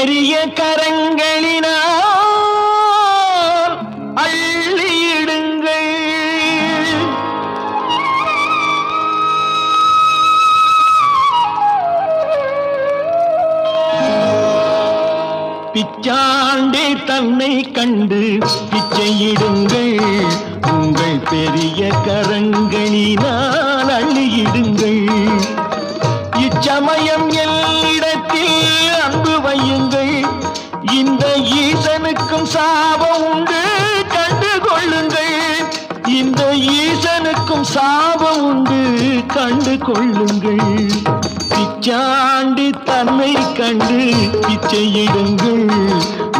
பெரிய கரங்களினால் அள்ளியிடுங்கள். பிச்சாண்டே தன்னை கண்டு பிச்சையிடுங்கள். உங்கள் பெரிய கரங்களினால் அள்ளியிடுங்கள். இச்சமயம் எல்லிடத்தில் அன்பு வையுங்கள். இந்த ஈசனுக்கும் சாபம் உண்டு கண்டு கொள்ளுங்கள். இந்த ஈசனுக்கும் சாபம் உண்டு கண்டு கொள்ளுங்கள். பிச்சாண்டி தன்னை கண்டு பிச்சையிடுங்கள்.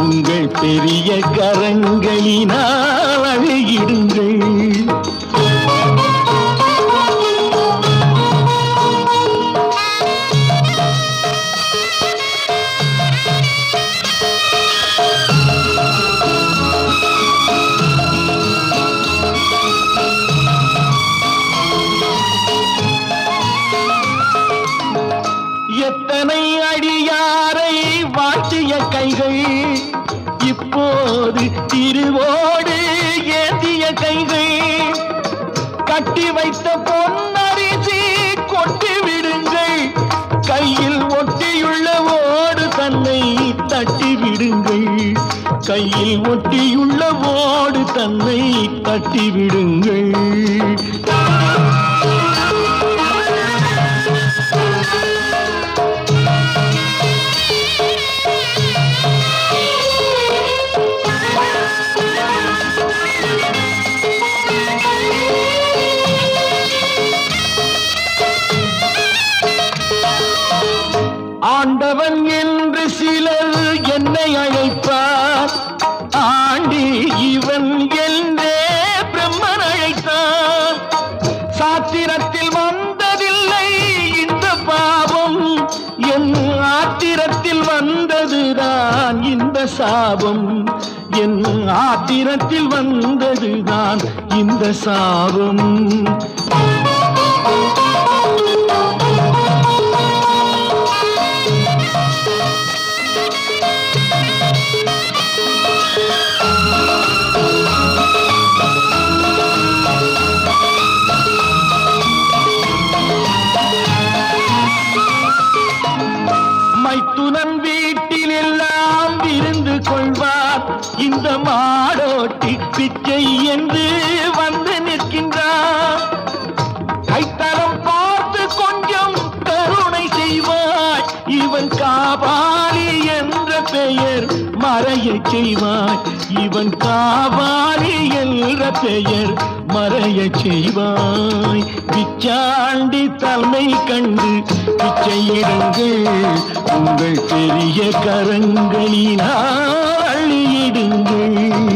உங்கள் பெரிய கரங்களினால் அள்ளியிடுங்கள். எத்தனை அடியாரை வாழ்த்திய கைகள் இப்போது திருவோடு ஏந்திய கைகள். கட்டி வைத்த பொன்னரிசி கொட்டி விடுங்கள். கையில் ஒட்டியுள்ள ஓடு தன்னை தட்டி விடுங்கள். கையில் ஒட்டியுள்ள ஓடு தன்னை தட்டி விடுங்கள். ஆண்டவன் என்று சிலர் என்னை அழைப்பார். ஆண்டி இவன் என்றே பிரம்மன் அழைத்தான். சாத்திரத்தில் வந்ததில்லை இந்த பாவம். என் ஆத்திரத்தில் வந்ததுதான் இந்த சாபம். என் ஆத்திரத்தில் வந்ததுதான் இந்த சாபம். மைத்துனன் வீட்டில் எல்லாம் விருந்து கொள்வார். இந்த மாடோட்டி பிச்சை என்று வந்து நிற்கின்றார். கைத்தலம் பார்த்து கொஞ்சம் கருணை செய்வாய். இவன் காபாலி என்ற பெயர் மறைய செய்வாய். இவன் காபாலி என்ற பெயர் மறைய செய்வாய். பிச்சாண்டி தன்னை கண்டு பிச்சையிடுங்கள். உங்கள் பெரிய கரங்களினால் அள்ளியிடுங்கள்.